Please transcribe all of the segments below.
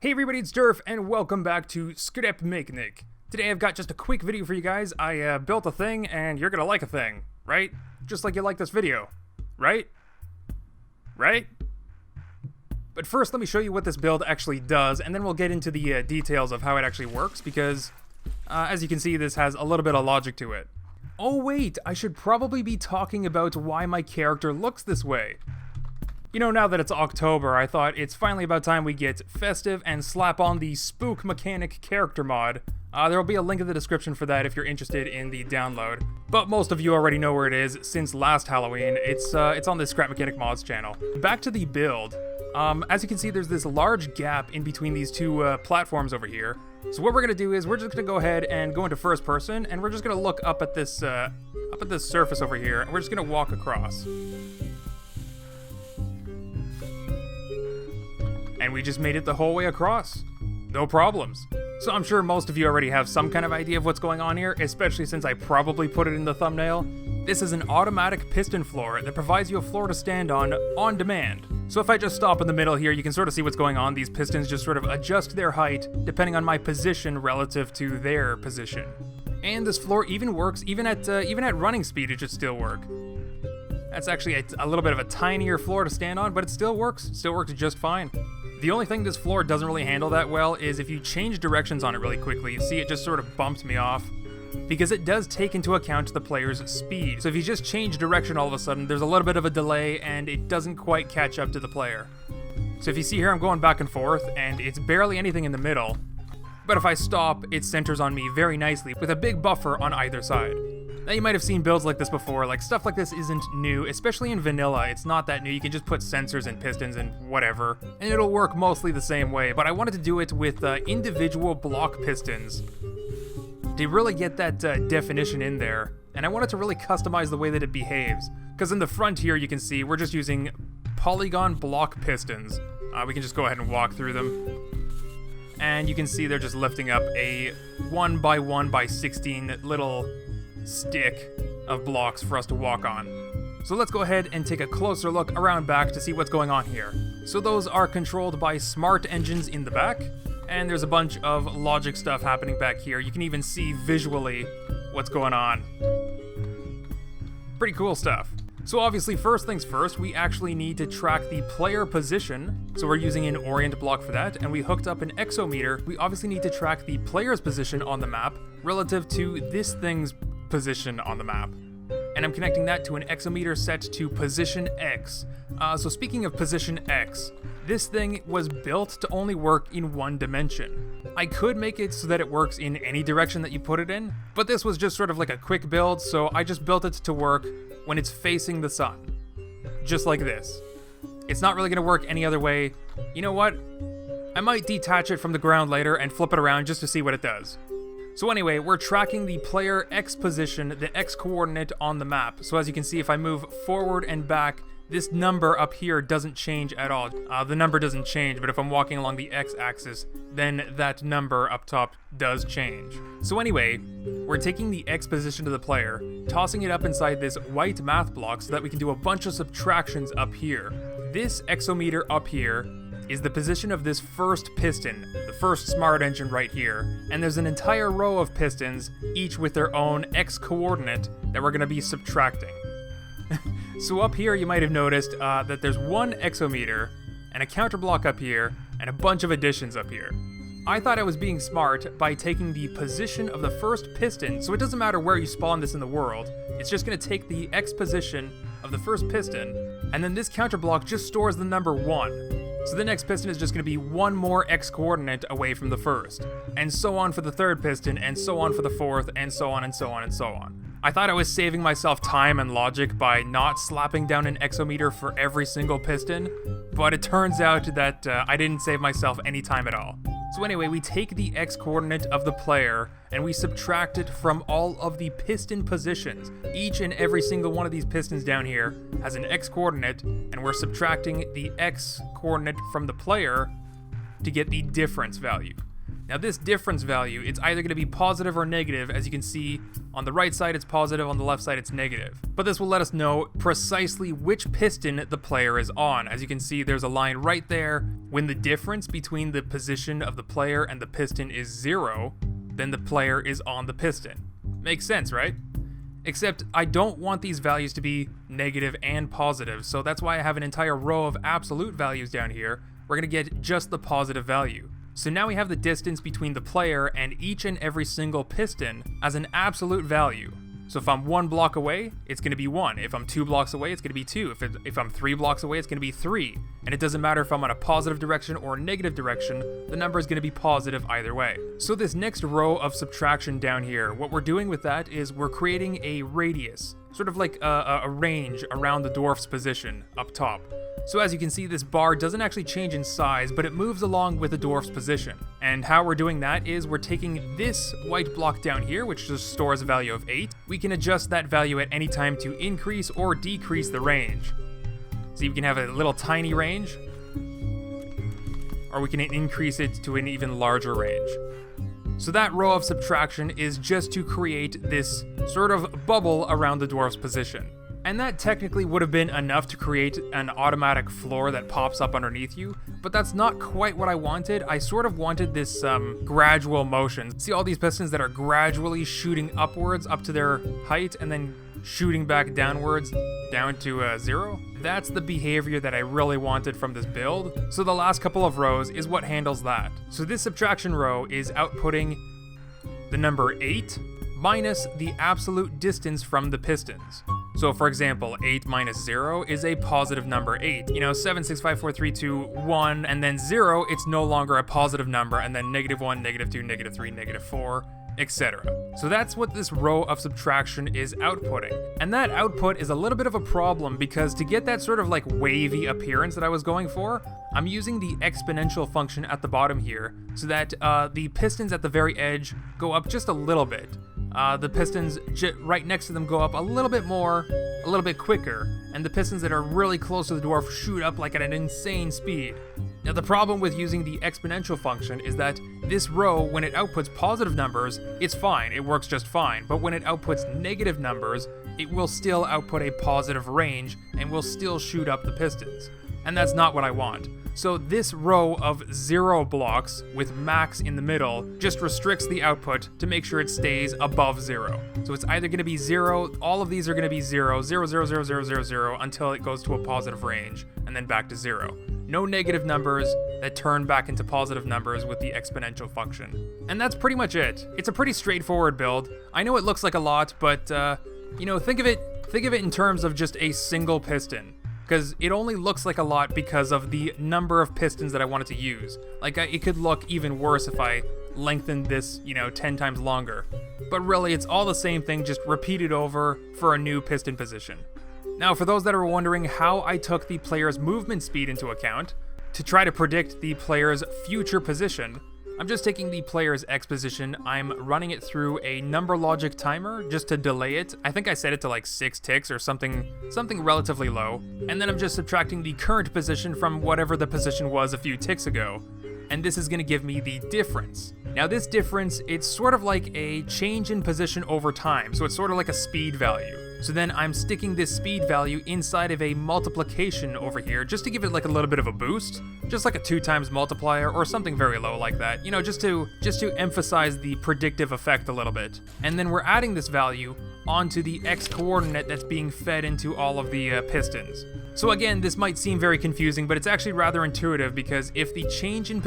Hey everybody, it's Durf, and welcome back to Skrep Maknik. Today I've got just a quick video for you guys. I built a thing, and you're gonna like a thing, right? Just like you like this video, right? Right? But first, let me show you what this build actually does, and then we'll get into the details of how it actually works, because, as you can see, this has a little bit of logic to it. Oh wait, I should probably be talking about why my character looks this way. You know, now that it's October, I thought it's finally about time we get festive and slap on the Spook Mechanic character mod. There will be a link in the description for that if you're interested in the download. But most of you already know where it is since last Halloween. It's on the Scrap Mechanic Mods channel. Back to the build. As you can see, there's this large gap in between these two platforms over here. So what we're gonna do is we're just gonna go ahead and go into first person, and we're just gonna look up at this surface over here, and we're just gonna walk across. And we just made it the whole way across. No problems. So I'm sure most of you already have some kind of idea of what's going on here, especially since I probably put it in the thumbnail. This is an automatic piston floor that provides you a floor to stand on demand. So if I just stop in the middle here, you can sort of see what's going on. These pistons just sort of adjust their height depending on my position relative to their position. And this floor even works, even at running speed, it should still work. That's actually a little bit of a tinier floor to stand on, but it still works. It still works just fine. The only thing this floor doesn't really handle that well is if you change directions on it really quickly. See, it just sort of bumps me off, because it does take into account the player's speed. So if you just change direction all of a sudden, there's a little bit of a delay and it doesn't quite catch up to the player. So if you see here, I'm going back and forth and it's barely anything in the middle. But if I stop, it centers on me very nicely with a big buffer on either side. Now you might have seen builds like this before, like stuff like this isn't new, especially in vanilla, it's not that new, you can just put sensors and pistons and whatever, and it'll work mostly the same way, but I wanted to do it with individual block pistons to really get that definition in there, and I wanted to really customize the way that it behaves, because in the front here you can see we're just using polygon block pistons. We can just go ahead and walk through them. And you can see they're just lifting up a 1x1x16 little stick of blocks for us to walk on. So let's go ahead and take a closer look around back to see what's going on here. So those are controlled by smart engines in the back, and there's a bunch of logic stuff happening back here. You can even see visually what's going on. Pretty cool stuff. So obviously, first things first, we actually need to track the player position. So we're using an orient block for that, and we hooked up an exometer. We obviously need to track the player's position on the map relative to this thing's position on the map. And I'm connecting that to an exometer set to position X. So speaking of position X, this thing was built to only work in one dimension. I could make it so that it works in any direction that you put it in, but this was just sort of like a quick build, so I just built it to work when it's facing the sun. Just like this. It's not really gonna work any other way. You know what? I might detach it from the ground later and flip it around just to see what it does. So anyway, we're tracking the player X position, the X coordinate on the map. So as you can see, if I move forward and back, this number up here doesn't change at all. The number doesn't change, but if I'm walking along the X axis, then that number up top does change. So anyway, we're taking the X position of the player, tossing it up inside this white math block so that we can do a bunch of subtractions up here. This exometer up here is the position of this first piston, the first smart engine right here, and there's an entire row of pistons, each with their own X coordinate that we're going to be subtracting. So up here you might have noticed that there's one exometer, and a counter block up here, and a bunch of additions up here. I thought I was being smart by taking the position of the first piston, so it doesn't matter where you spawn this in the world, it's just going to take the X position of the first piston, and then this counter block just stores the number 1. So the next piston is just going to be one more X coordinate away from the first, and so on for the third piston, and so on for the fourth, and so on and so on and so on. I thought I was saving myself time and logic by not slapping down an exometer for every single piston, but it turns out that I didn't save myself any time at all. So anyway, we take the X coordinate of the player and we subtract it from all of the piston positions. Each and every single one of these pistons down here has an X coordinate, and we're subtracting the X coordinate from the player to get the difference value. Now Now this difference value, it's either going to be positive or negative. As you can see, on the right side it's positive, on the left side it's negative. But this will let us know precisely which piston the player is on. As you can see, there's a line right there. When the difference between the position of the player and the piston is 0, then the player is on the piston. Makes sense, right? Except I don't want these values to be negative and positive, so that's why I have an entire row of absolute values down here. We're going to get just the positive value. So now we have the distance between the player and each and every single piston as an absolute value. So if I'm 1 block away, it's going to be 1. If I'm 2 blocks away, it's going to be 2. If I'm 3 blocks away, it's going to be 3. And it doesn't matter if I'm on a positive direction or a negative direction, the number is going to be positive either way. So this next row of subtraction down here, what we're doing with that is we're creating a radius, sort of like a range around the dwarf's position up top. So as you can see, this bar doesn't actually change in size, but it moves along with the dwarf's position. And how we're doing that is we're taking this white block down here, which just stores a value of 8. We can adjust that value at any time to increase or decrease the range. So you can have a little tiny range, or we can increase it to an even larger range. So that row of subtraction is just to create this sort of bubble around the dwarf's position. And that technically would have been enough to create an automatic floor that pops up underneath you, but that's not quite what I wanted. I sort of wanted this gradual motion. See all these pistons that are gradually shooting upwards up to their height and then shooting back downwards down to 0? That's the behavior that I really wanted from this build. So the last couple of rows is what handles that. So this subtraction row is outputting the number 8 minus the absolute distance from the pistons. So for example, 8 minus 0 is a positive number 8. 7, 6, 5, 4, 3, 2, 1, and then 0, it's no longer a positive number, and then -1, -2, -3, -4, etc. So that's what this row of subtraction is outputting. And that output is a little bit of a problem because to get that sort of like wavy appearance that I was going for, I'm using the exponential function at the bottom here so that the pistons at the very edge go up just a little bit. The pistons right next to them go up a little bit more, a little bit quicker, and the pistons that are really close to the dwarf shoot up like at an insane speed. Now the problem with using the exponential function is that this row, when it outputs positive numbers, it's fine, it works just fine, but when it outputs negative numbers, it will still output a positive range and will still shoot up the pistons. And that's not what I want. So this row of 0 blocks with max in the middle just restricts the output to make sure it stays above 0. So it's either going to be 0, all of these are going to be 0, 0, 0, 0, 0, 0, 0, until it goes to a positive range, and then back to 0. No negative numbers that turn back into positive numbers with the exponential function. And that's pretty much it. It's a pretty straightforward build. I know it looks like a lot, but think of it in terms of just a single piston. Because it only looks like a lot because of the number of pistons that I wanted to use. Like, it could look even worse if I lengthened this, 10 times longer. But really, it's all the same thing, just repeated over for a new piston position. Now, for those that are wondering how I took the player's movement speed into account to try to predict the player's future position, I'm just taking the player's X position, I'm running it through a number logic timer just to delay it. I think I set it to like 6 ticks or something relatively low. And then I'm just subtracting the current position from whatever the position was a few ticks ago. And this is going to give me the difference. Now this difference, it's sort of like a change in position over time, so it's sort of like a speed value. So then I'm sticking this speed value inside of a multiplication over here just to give it like a little bit of a boost, just like a 2 times multiplier or something very low like that, just to emphasize the predictive effect a little bit. And then we're adding this value onto the X coordinate that's being fed into all of the pistons. So again, this might seem very confusing, but it's actually rather intuitive because if the change in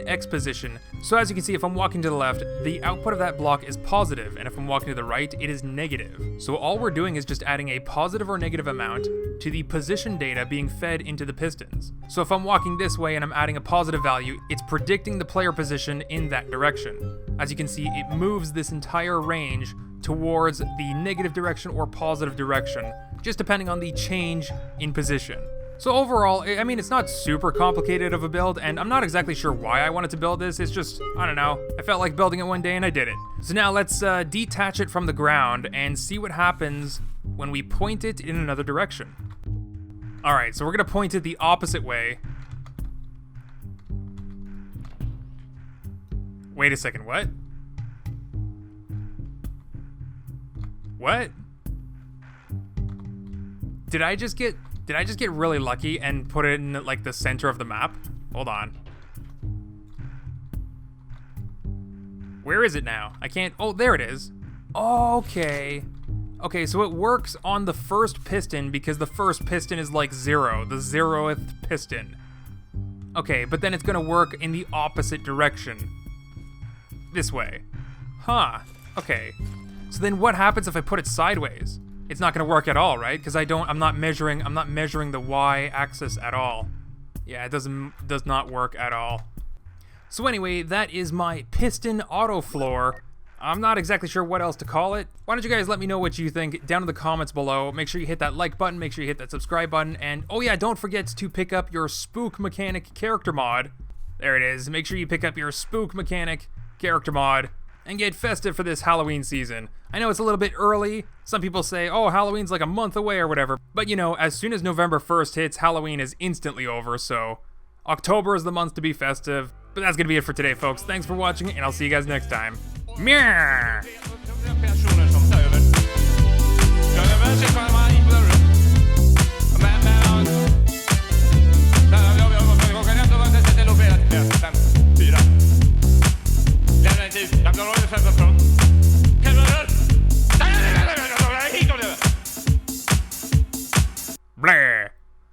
X position, so as you can see, if I'm walking to the left, the output of that block is positive, and if I'm walking to the right, it is negative. So all we're doing is just adding a positive or negative amount to the position data being fed into the pistons. So if I'm walking this way and I'm adding a positive value, it's predicting the player position in that direction. As you can see, it moves this entire range towards the negative direction or positive direction, just depending on the change in position. So overall, I mean, it's not super complicated of a build, and I'm not exactly sure why I wanted to build this. It's just, I don't know, I felt like building it one day and I did it. So now let's detach it from the ground and see what happens when we point it in another direction. Alright, so we're gonna point it the opposite way. Wait a second, what? What? Did I just get really lucky and put it in like the center of the map? Hold on. Where is it now? I can't, oh, there it is. Okay. Okay, so it works on the first piston because the first piston is like 0, the 0th piston. Okay, but then it's gonna work in the opposite direction. This way. Huh, okay. So then what happens if I put it sideways? It's not gonna work at all, right? Because I'm not measuring the y-axis at all. Yeah, it does not work at all. So anyway, that is my piston auto floor. I'm not exactly sure what else to call it. Why don't you guys let me know what you think down in the comments below. Make sure you hit that like button, make sure you hit that subscribe button, and oh yeah, don't forget to pick up your Spook Mechanic character mod. There it is. Make sure you pick up your Spook Mechanic character mod and get festive for this Halloween season. I know it's a little bit early. Some people say, oh, Halloween's like a month away or whatever. But you know, as soon as November 1st hits, Halloween is instantly over, so October is the month to be festive. But that's gonna be it for today, folks. Thanks for watching, and I'll see you guys next time. Meow.